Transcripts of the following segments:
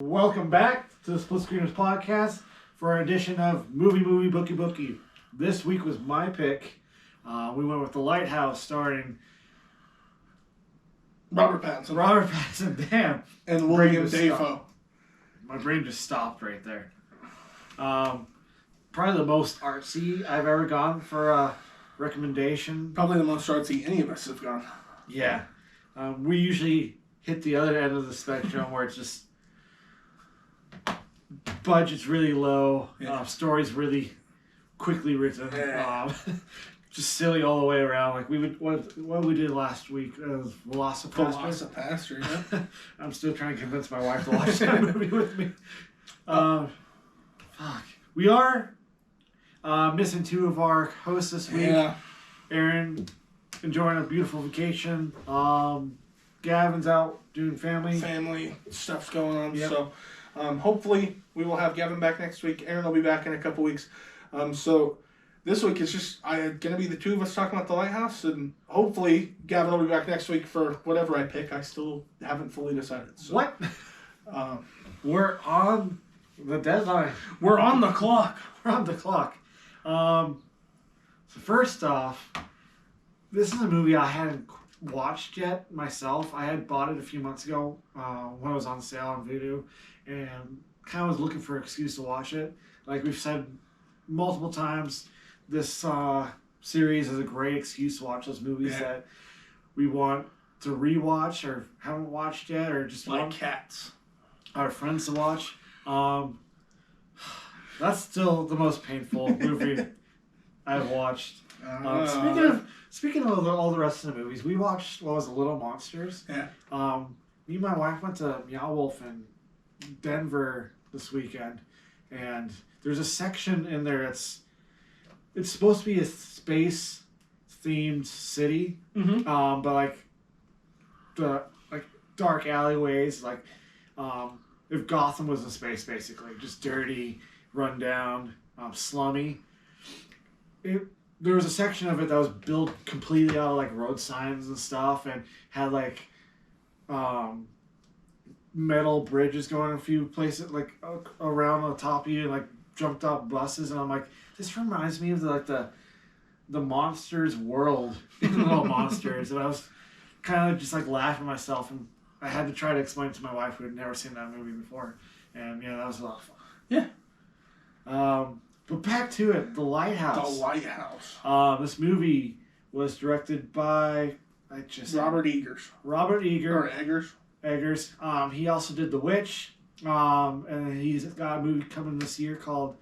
Welcome back to the Split Screeners podcast for our edition of Movie Movie Bookie Bookie. This week was my pick. We went with The Lighthouse, starring Robert Pattison. Robert Pattison, damn. And Willem Dafoe. My brain just stopped right there. Probably the most artsy I've ever gone for a recommendation. Probably the most artsy any of us have gone. Yeah. We usually hit the other end of the spectrum where it's just budget's really low, story's really quickly written, just silly all the way around. Like what we did last week, Velocipaster, yeah. I'm still trying to convince my wife to watch that movie with me. We are missing two of our hosts this week. Yeah. Aaron enjoying a beautiful vacation. Gavin's out doing family Stuff's going on. Yep. So hopefully we will have Gavin back next week. Aaron will be back in a couple weeks. So this week it's just going to be the two of us talking about The Lighthouse, and hopefully Gavin will be back next week for whatever I pick. I still haven't fully decided. So, what? We're on the deadline. We're on the clock. We're on the clock. So first off, this is a movie I hadn't watched yet myself. I had bought it a few months ago when it was on sale on Vudu, and kind of was looking for an excuse to watch it. Like we've said multiple times, this series is a great excuse to watch those movies that we want to rewatch or haven't watched yet, or just like want Cats. Our friends to watch. That's still the most painful movie I've watched. Speaking of all the rest of the movies, we watched Little Monsters. Yeah. Me and my wife went to Meow Wolf in Denver this weekend, and there's a section in there. It's supposed to be a space themed city, but like dark alleyways, like if Gotham was a space, basically just dirty, run down, slummy. There was a section of it that was built completely out of like road signs and stuff, and had like metal bridges going a few places like around on the top of you, and like jumped up buses. And I'm like, this reminds me of the Monsters world in Little Monsters. And I was kind of just like laughing at myself, and I had to try to explain to my wife who had never seen that movie before. And that was a lot of fun. Yeah. But back to it, The Lighthouse. The Lighthouse. This movie was directed by Robert Eggers. Robert Eggers. Or Eggers. Eggers. He also did The Witch. And he's got a movie coming this year called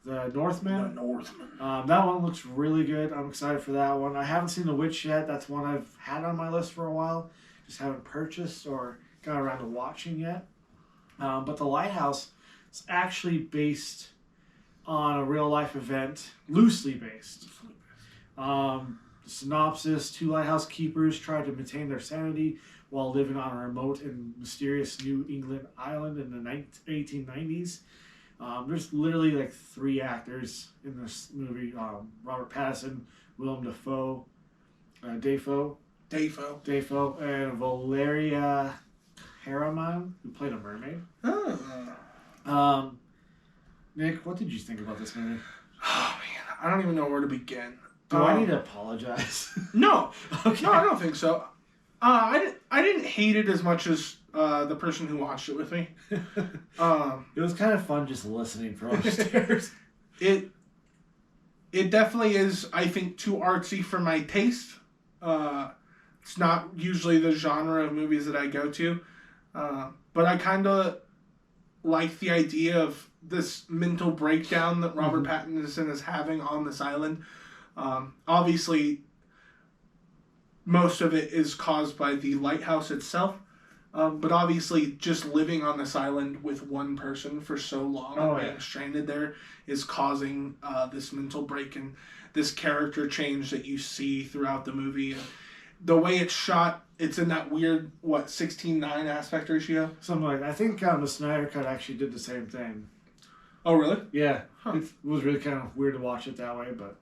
The Northman. The Northman. That one looks really good. I'm excited for that one. I haven't seen The Witch yet. That's one I've had on my list for a while. Just haven't purchased or got around to watching yet. But The Lighthouse is actually based on a real-life event, loosely based. The synopsis: two lighthouse keepers tried to maintain their sanity while living on a remote and mysterious New England island in the 1890s. There's literally like three actors in this movie: Robert Pattison, Willem Dafoe, and Valeria Harriman, who played a mermaid. Nick, what did you think about this movie? Oh man, I don't even know where to begin. Do I need to apologize? No. Okay. No, I don't think so. I didn't hate it as much as the person who watched it with me. It was kind of fun just listening from upstairs. It definitely is, I think, too artsy for my taste. It's not usually the genre of movies that I go to. But I kind of like the idea of this mental breakdown that Robert Pattinson is having on this island. Obviously, most of it is caused by the lighthouse itself. But obviously, just living on this island with one person for so long and being stranded there is causing this mental break and this character change that you see throughout the movie. And the way it's shot, it's in that weird, 16:9 aspect ratio? Something like that. I think the Snyder Cut actually did the same thing. Oh, really? Yeah. Huh. It was really kind of weird to watch it that way, but...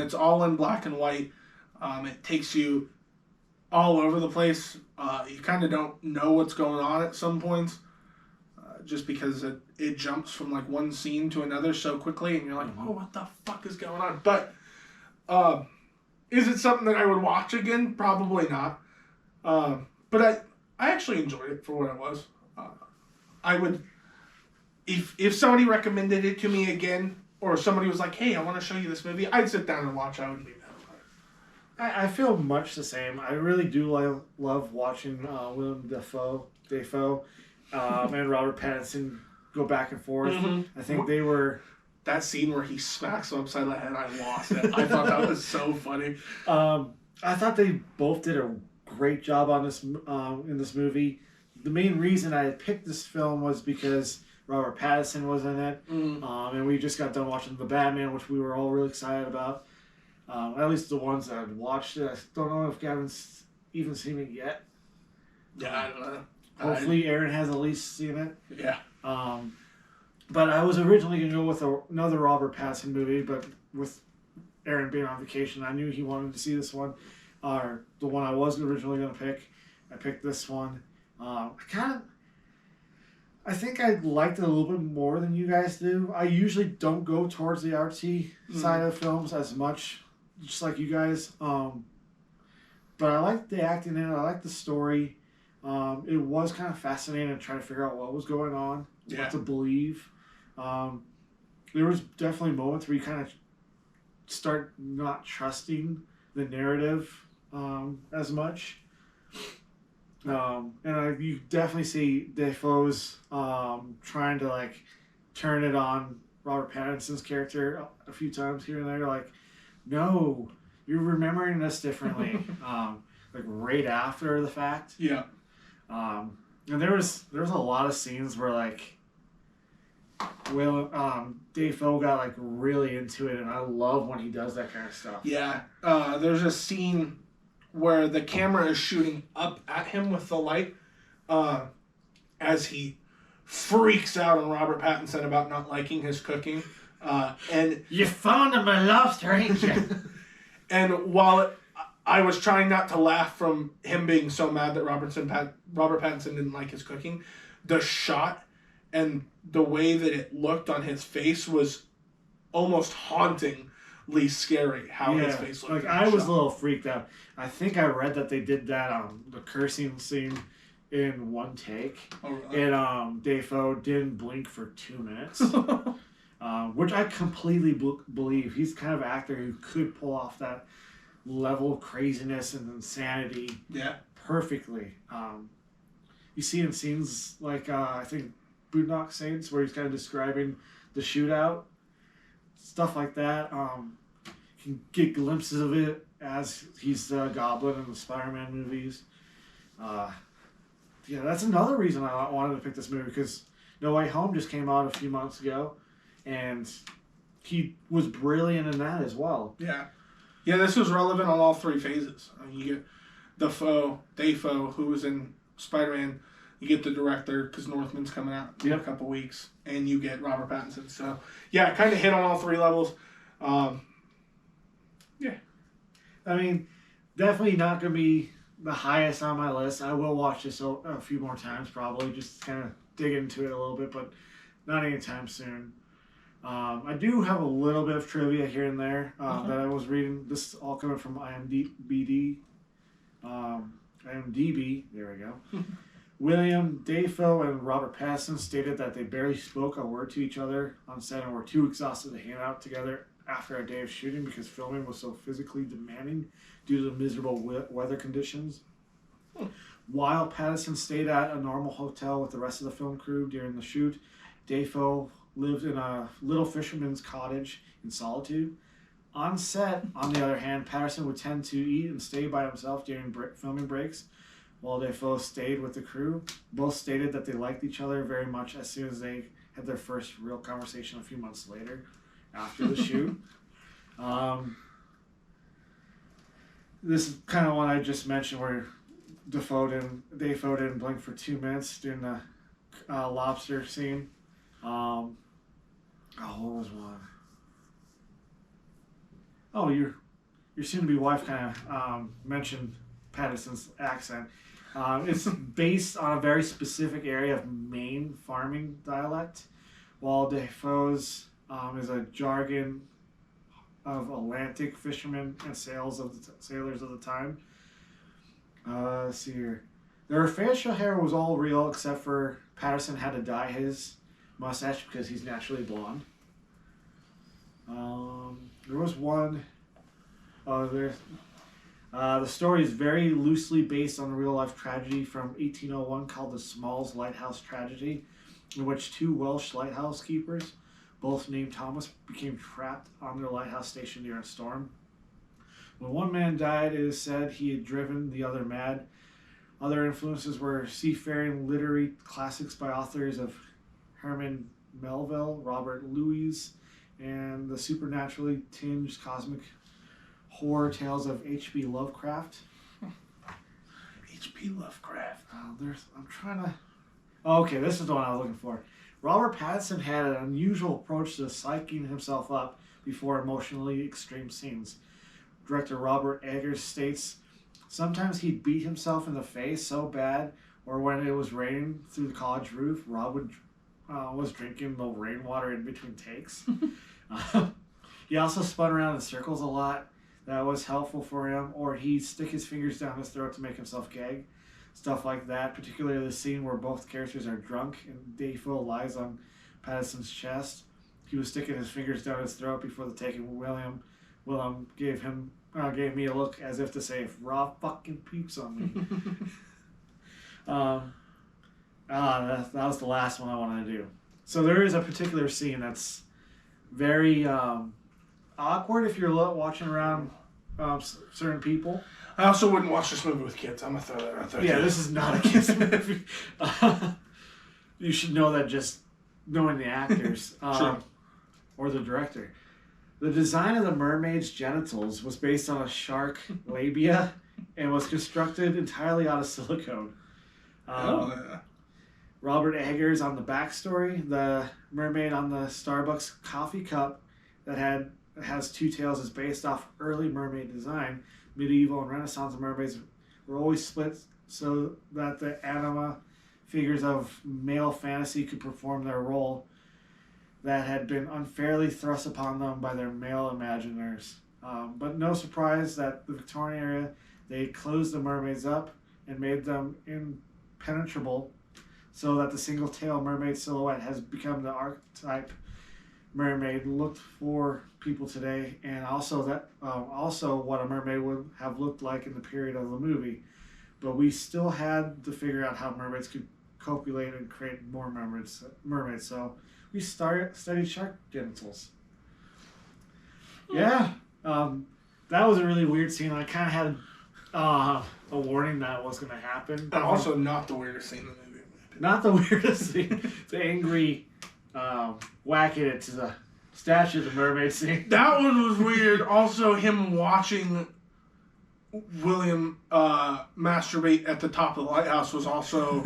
It's all in black and white. It takes you all over the place. You kind of don't know what's going on at some points. just because it jumps from like one scene to another so quickly, and you're like, oh, what the fuck is going on? But is it something that I would watch again? Probably not. But I actually enjoyed it for what it was. I would, if somebody recommended it to me again, or somebody was like, hey, I want to show you this movie, I'd sit down and watch. I would leave that. I feel much the same. I really do love watching Willem Dafoe, and Robert Pattison go back and forth. Mm-hmm. I think they were... That scene where he smacks him upside the head, I lost it. I thought that was so funny. I thought they both did a great job on this in this movie. The main reason I picked this film was because Robert Pattison was in it, and we just got done watching The Batman, which we were all really excited about. At least the ones that had watched it. I don't know if Gavin's even seen it yet. Yeah, I don't know. Hopefully Aaron has at least seen it. Yeah. But I was originally going to go with another Robert Pattison movie, but with Aaron being on vacation, I knew he wanted to see this one. Or the one I was originally going to pick. I picked this one. I think I liked it a little bit more than you guys do. I usually don't go towards the artsy side of films as much, just like you guys. But I liked the acting in it. I liked the story. It was kind of fascinating to try to figure out what was going on, what to believe. There was definitely moments where you kind of start not trusting the narrative as much. And you definitely see Dafoe's trying to like turn it on Robert Pattinson's character a few times here and there. Like, no, you're remembering this differently. Like right after the fact. Yeah. And there was a lot of scenes where like Dafoe got like really into it, and I love when he does that kind of stuff. Yeah. There's a scene where the camera is shooting up at him with the light as he freaks out on Robert Pattinson about not liking his cooking. And you found him a lobster, ain't you? And while I was trying not to laugh from him being so mad that Robert Pattinson didn't like his cooking, the shot and the way that it looked on his face was almost hauntingly scary. How his face looked. Like I was a little freaked out. I think I read that they did that the cursing scene in one take, and Dafoe didn't blink for 2 minutes, which I completely believe. He's the kind of actor who could pull off that level of craziness and insanity perfectly. You see in scenes like I think Boondock Saints, where he's kind of describing the shootout, stuff like that. You can get glimpses of it as he's the Goblin in the Spider-Man movies. That's another reason I wanted to pick this movie, because No Way Home just came out a few months ago, and he was brilliant in that as well. Yeah. Yeah, this was relevant on all three phases. I mean, you get Dafoe, who was in Spider-Man. You get the director, because Northman's coming out in a couple weeks. And you get Robert Pattinson. So, yeah, it kind of hit on all three levels. Yeah. I mean, definitely not going to be the highest on my list. I will watch this a few more times, probably, just kind of dig into it a little bit, but not anytime soon. I do have a little bit of trivia here and there that I was reading. This is all coming from IMDb. There we go. William Dafoe and Robert Pattison stated that they barely spoke a word to each other on set and were too exhausted to hang out together after a day of shooting because filming was so physically demanding due to the miserable weather conditions. While Pattison stayed at a normal hotel with the rest of the film crew during the shoot, Dafoe lived in a little fisherman's cottage in solitude. On set, on the other hand, Pattison would tend to eat and stay by himself during filming breaks, while Dafoe stayed with the crew. Both stated that they liked each other very much as soon as they had their first real conversation a few months later after the shoot. This is kind of one I just mentioned where Dafoe didn't blink for 2 minutes during the lobster scene. What was one? Oh, your soon-to-be wife kind of mentioned Pattison's accent. It's based on a very specific area of Maine farming dialect, while Dafoe's is a jargon of Atlantic fishermen and sailors of the time. Let's see here. Their facial hair was all real except for Pattison had to dye his mustache because he's naturally blonde. There was one. The story is very loosely based on a real-life tragedy from 1801 called the Smalls Lighthouse Tragedy, in which two Welsh lighthouse keepers, both named Thomas, became trapped on their lighthouse station near a storm. When one man died, it is said he had driven the other mad. Other influences were seafaring literary classics by authors of Herman Melville, Robert Louis, and the supernaturally tinged cosmic horror tales of H.P. Lovecraft. H.P. Lovecraft. I'm trying to... Oh, okay, this is the one I was looking for. Robert Pattison had an unusual approach to psyching himself up before emotionally extreme scenes. Director Robert Eggers states, sometimes he'd beat himself in the face so bad, or when it was raining through the college roof, Rob was drinking the rainwater in between takes. He also spun around in circles a lot. That was helpful for him. Or he'd stick his fingers down his throat to make himself gag. Stuff like that, particularly the scene where both characters are drunk and Dafoe lies on Pattison's chest. He was sticking his fingers down his throat before the take, and Willem gave me a look as if to say, if Rob fucking peeps on me. That was the last one I wanted to do. So there is a particular scene that's very awkward if you're watching around certain people. I also wouldn't watch this movie with kids. I'm going to throw that out there. Yeah, this is not a kids movie. You should know that just knowing the actors or the director. The design of the mermaid's genitals was based on a shark labia and was constructed entirely out of silicone. Robert Eggers on the backstory, the mermaid on the Starbucks coffee cup that has two tails is based off early mermaid design. Medieval and Renaissance mermaids were always split so that the anima figures of male fantasy could perform their role that had been unfairly thrust upon them by their male imaginers. But no surprise that the Victorian era, they closed the mermaids up and made them impenetrable so that the single-tail mermaid silhouette has become the archetype mermaid looked for people today, and also what a mermaid would have looked like in the period of the movie. But we still had to figure out how mermaids could copulate and create more mermaids. So we studied shark genitals. Yeah, that was a really weird scene. I kind of had a warning that was going to happen. And also not the weirdest scene in the movie. Not the weirdest scene. The angry whacking it to the statue of the mermaid scene. That one was weird. Also, him watching Willem masturbate at the top of the lighthouse was also...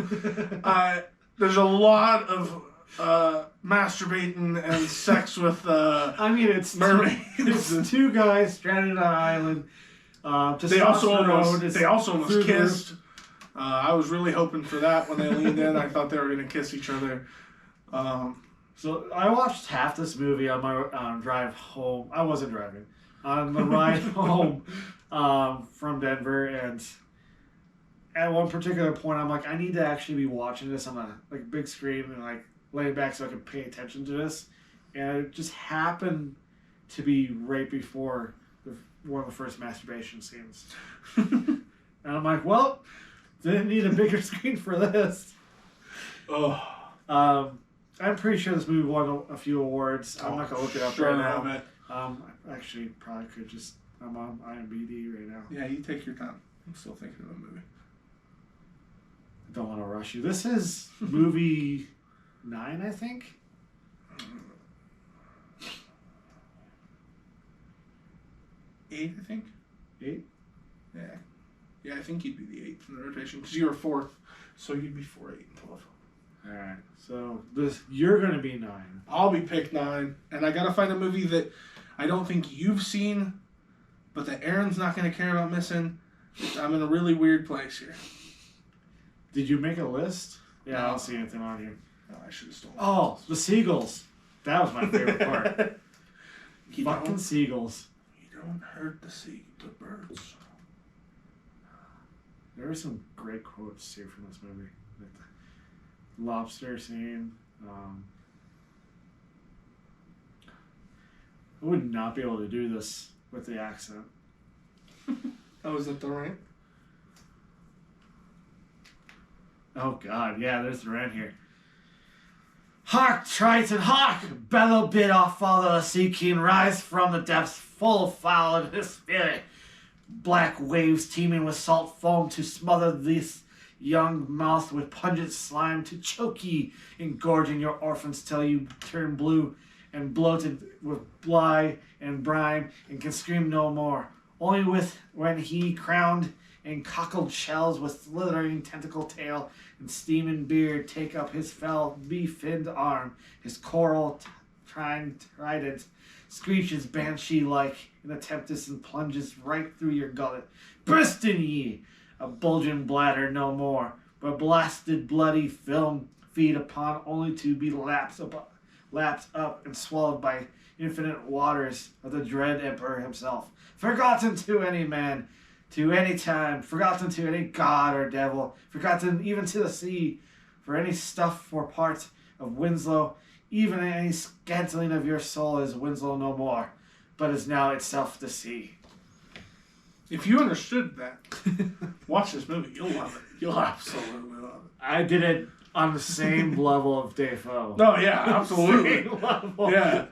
there's a lot of masturbating and sex with it's mermaids. It's two guys stranded on an island. They also almost kissed. I was really hoping for that when they leaned in. I thought they were going to kiss each other. So I watched half this movie on my drive home. I wasn't driving. On the ride home from Denver, and at one particular point, I'm like, I need to actually be watching this on a big screen and laying back so I can pay attention to this. And it just happened to be right before one of the first masturbation scenes. And I'm like, well, didn't need a bigger screen for this. Oh. I'm pretty sure this movie won a few awards. I'm not going to look it up right now. I actually probably could just... I'm on IMDb right now. Yeah, you take your time. I'm still thinking of the movie. I don't want to rush you. This is movie 9, I think? 8, I think. 8? Yeah. Yeah, I think you'd be the 8th in the rotation because you were 4th, so you'd be 4, 8, and 12. Alright, so you're going to be 9. I'll be pick 9, and I got to find a movie that I don't think you've seen, but that Aaron's not going to care about missing. I'm in a really weird place here. Did you make a list? Yeah, No. I don't see anything on here. No, I should have stolen. Oh, the seagulls. That was my favorite part. You Fucking don't, seagulls. you don't hurt the birds. There were some great quotes too from this movie. Like the lobster scene. I would not be able to do this with the accent. Oh, is that the right? Oh God, yeah, there's the rant here. Hark, Triton, hark! Bellow bid off father the sea king, rise from the depths full of foul and his spirit. Black waves teeming with salt foam to smother this young mouth with pungent slime to choke ye, engorging your orphans till you turn blue and bloated with bly and brine and can scream no more. Only with when he crowned and cockled shells with slithering tentacle tail and steaming beard take up his fell bee-finned arm, his coral trident screeches banshee-like in the tempest and plunges right through your gullet, bursting ye, a bulging bladder no more, but blasted bloody film feed upon only to be lapped up and swallowed by infinite waters of the dread emperor himself, forgotten to any man, to any time, forgotten to any god or devil, forgotten even to the sea, for any stuff for part of Winslow, even any scantling of your soul is Winslow no more, but is now itself the sea. If you understood that, watch this movie. You'll love it. You'll absolutely love it. I did it on the same level of Dafoe. No, yeah, absolutely. Same level. Yeah.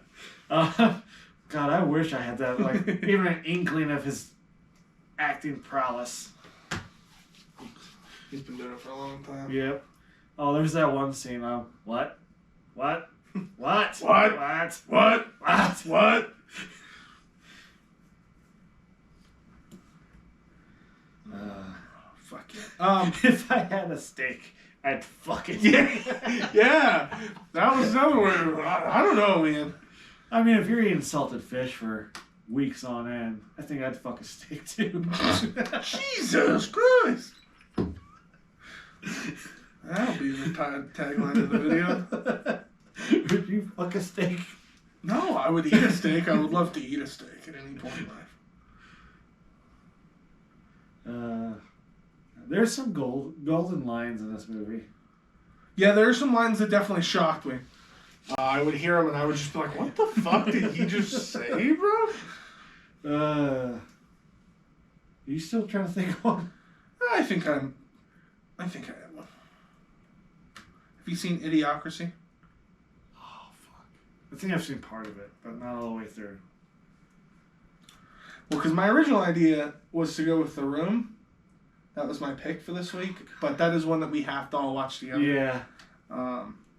God, I wish I had that, like, even an inkling of his acting prowess. He's been doing it for a long time. Yep. Oh, there's that one scene of, what? What? What? What? What? What? What? What? Fuck yeah. If I had a steak, I'd fuck it. Yeah. That was another word. I don't know, man. I mean, if you're eating salted fish for weeks on end, I think I'd fuck a steak too. Jesus Christ. That'll be the tagline of the video. Would you fuck a steak? No, I would eat a steak. I would love to eat a steak at any point in life. There's some golden lines in this movie. Yeah, there are some lines that definitely shocked me. I would hear them and I would just be like, what the fuck did he just say, bro? Are you still trying to think of one? I think I have one. Have you seen Idiocracy? Oh, fuck. I think I've seen part of it, but not all the way through. Well, because my original idea was to go with The Room. That was my pick for this week, but that is one that we have to all watch together. Yeah.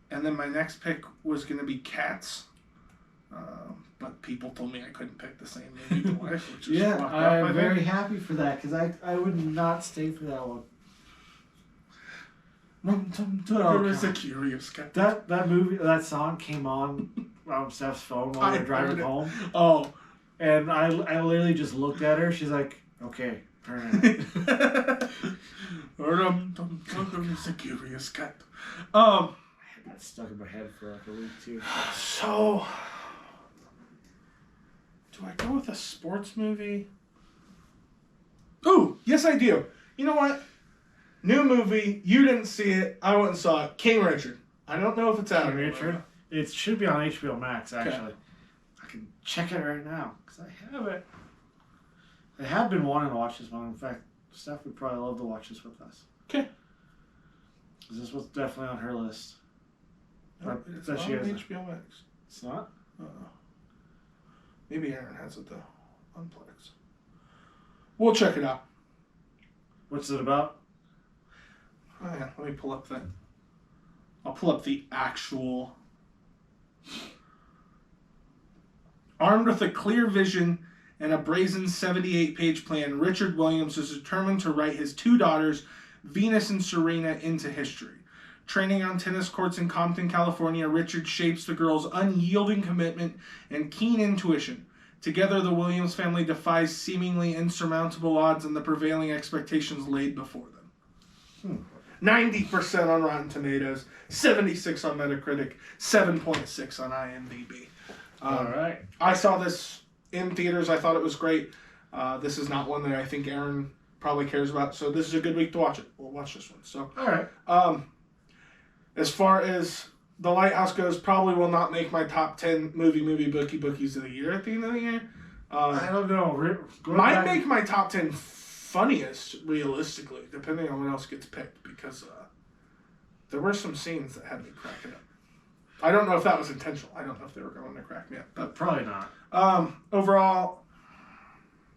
And then my next pick was going to be Cats. But people told me I couldn't pick the same movie twice, which is fucked up, I'm very happy for that, because I would not stay for that one. There is a curious cat. That movie, that song came on Steph's phone while we were driving home. Oh. And I literally just looked at her. She's like, okay, turn it. It's a curious cat. I had that stuck in my head for like a week too. So, do I go with a sports movie? Ooh, yes I do. You know what? New movie. You didn't see it. I went and saw it. King Richard. I don't know if it's out. King Richard? It should be on HBO Max, actually. Okay. I can check it right now, because I have it. I have been wanting to watch this one. In fact, Steph would probably love to watch this with us. Okay. This was definitely on her list. No, it's that not she on has HBO Max. It's not? Maybe Aaron has it though. On Plex. We'll check it out. What's it about? Oh yeah, let me pull up that. I'll pull up the actual. Armed with a clear vision and a brazen 78-page plan, Richard Williams is determined to write his two daughters, Venus and Serena, into history. Training on tennis courts in Compton, California, Richard shapes the girls' unyielding commitment and keen intuition. Together, the Williams family defies seemingly insurmountable odds and the prevailing expectations laid before them. 90% on Rotten Tomatoes, 76 on Metacritic, 7.6 on IMDb. All right. I saw this in theaters. I thought it was great. This is not one that I think Aaron probably cares about, so this is a good week to watch it. We'll watch this one. So, all right. As far as The Lighthouse goes, probably will not make my top 10 movie bookie bookies of the year at the end of the year. I don't know. Might make my top 10 funniest, realistically, depending on what else gets picked, because there were some scenes that had me cracking up. I don't know if that was intentional. I don't know if they were going to crack me up. But probably not. Overall,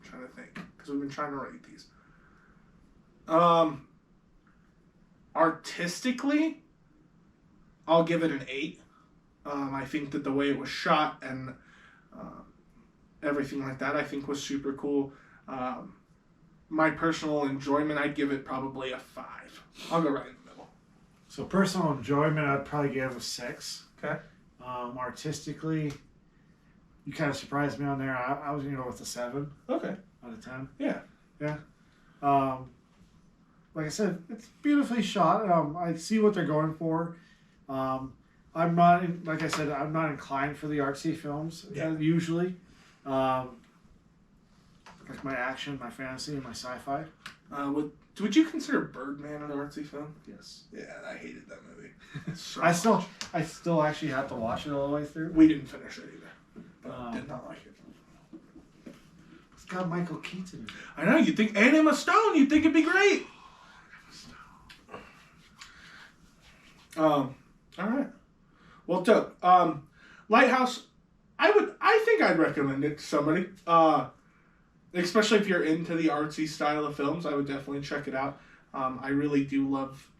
I'm trying to think, because we've been trying to rate these. Artistically, I'll give it an 8. I think that the way it was shot and everything like that, I think was super cool. My personal enjoyment, I'd give it probably a 5. I'll go right in the middle. So personal enjoyment, I'd probably give a 6. Okay. Artistically, you kind of surprised me on there. I was going to go with a 7. Okay. Out of 10. Yeah. Yeah. Like I said, it's beautifully shot. I see what they're going for. I'm not, like I said, I'm not inclined for the artsy films usually. Like my action, my fantasy, and my sci-fi. Would you consider Birdman an artsy film? Yes. Yeah, I hated that movie. I still actually have to watch it all the way through. We didn't finish it either. But did not like it. It's got Michael Keaton. I know, you'd think, and Emma Stone, you'd think it'd be great. All right. Well, dope. Lighthouse, I think I'd recommend it to somebody. Especially if you're into the artsy style of films, I would definitely check it out. I really do love,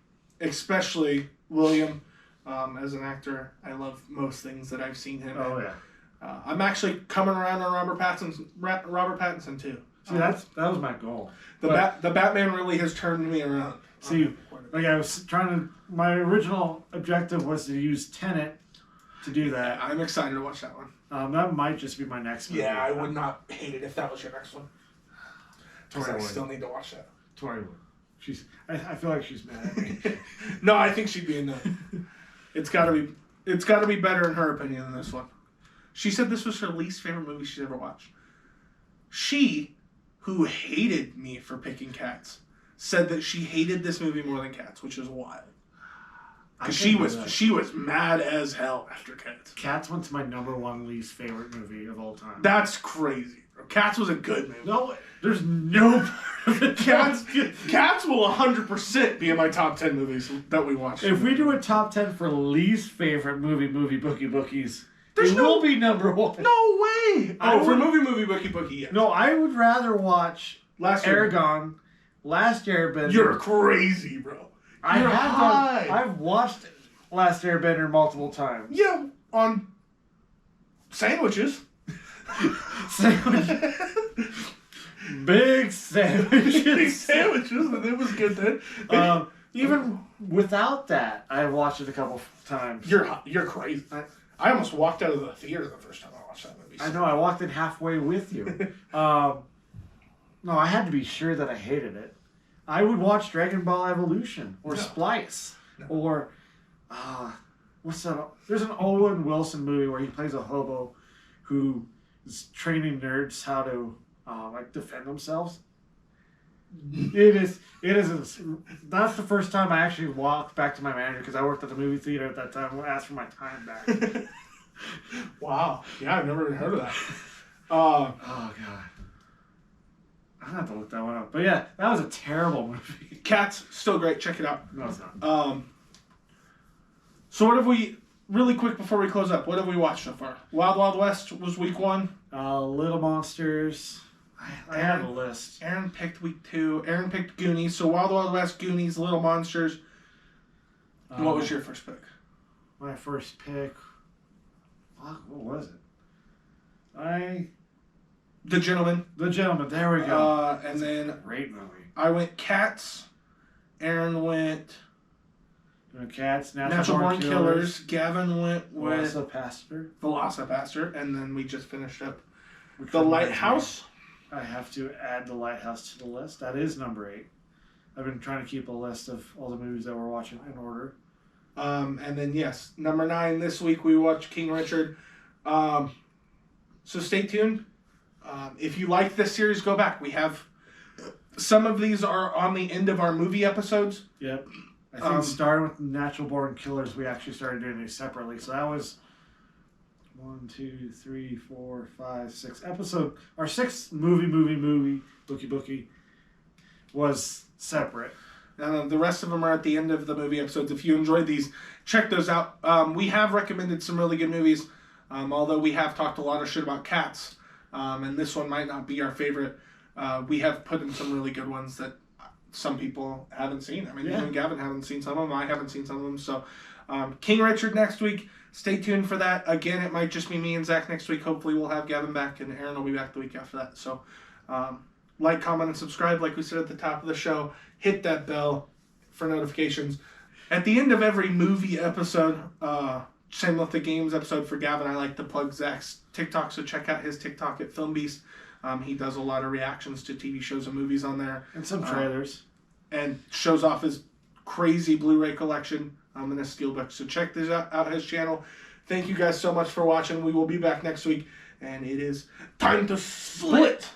especially Willem, as an actor. I love most things that I've seen him in. Oh, yeah. I'm actually coming around on Robert Pattinson too. See, that was my goal. The Batman really has turned me around. See, like I was my original objective was to use Tenet to do that. I'm excited to watch that one. That might just be my next movie. Yeah, I would not hate it if that was your next one. Because I still need to watch that. Tori would. I feel like she's mad at me. No, I think she'd be in that. It's gotta be better in her opinion than this one. She said this was her least favorite movie she's ever watched. She, who hated me for picking Cats, said that she hated this movie more than Cats, which is wild. Because she was mad as hell after Cats. Cats went to my #1 least favorite movie of all time. That's crazy. Cats was a good movie. No, there's no part of it. Cats will 100% be in my top 10 movies that we watched. If we do a top 10 for least favorite movie bookie bookies, it will be #1. No way! For movie bookie bookie, yeah. No, I would rather watch Aragon, Last Airbender. You're crazy, bro. I've watched Last Airbender multiple times. Yeah, on sandwiches. Big sandwiches. Big sandwiches, and it was good then. Even without that, I watched it a couple times. You're crazy. I almost walked out of the theater the first time I watched that movie. I know, I walked in halfway with you. No, I had to be sure that I hated it. I would watch Dragon Ball Evolution or Splice or what's that? There's an Owen Wilson movie where he plays a hobo who is training nerds how to defend themselves. It is. That's the first time I actually walked back to my manager because I worked at the movie theater at that time and asked for my time back. Wow. Yeah, I've never even heard of that. Oh god. I'm gonna have to look that one up. But yeah, that was a terrible movie. Cats, still great. Check it out. No, it's not. So what have we, really quick before we close up, what have we watched so far? Wild Wild West was week 1. Little Monsters. I have a list. Aaron picked week 2. Aaron picked Goonies. So Wild Wild West, Goonies, Little Monsters. What was your first pick? My first pick. Fuck, what was it? The Gentleman. There we go. And then great movie. I went Cats. Aaron went Cats. Natural Born Killers. Gavin went with Velocipaster. And then we just finished up The Lighthouse. I have to add The Lighthouse to the list. That is number 8. I've been trying to keep a list of all the movies that we're watching in order. And then, yes, number 9 this week we watch King Richard. So stay tuned. If you like this series, go back. We have some of these are on the end of our movie episodes. Yep. I think starting with Natural Born Killers, we actually started doing these separately. So that was 1, 2, 3, 4, 5, 6 episode. Our 6th movie, Bookie Bookie, was separate. The rest of them are at the end of the movie episodes. If you enjoyed these, check those out. We have recommended some really good movies, although we have talked a lot of shit about Cats, and this one might not be our favorite. We have put in some really good ones that some people haven't seen. I mean, you and Gavin haven't seen some of them. I haven't seen some of them. So, King Richard next week. Stay tuned for that. Again, it might just be me and Zach next week. Hopefully, we'll have Gavin back, and Aaron will be back the week after that. So, like, comment, and subscribe, like we said at the top of the show. Hit that bell for notifications. At the end of every movie episode, same with the games episode for Gavin, I like to plug Zach's TikTok, so check out his TikTok at Film Beast. He does a lot of reactions to TV shows and movies on there. And some trailers. And shows off his crazy Blu-ray collection and his steelbook. So check this out his channel. Thank you guys so much for watching. We will be back next week. And it is time to split.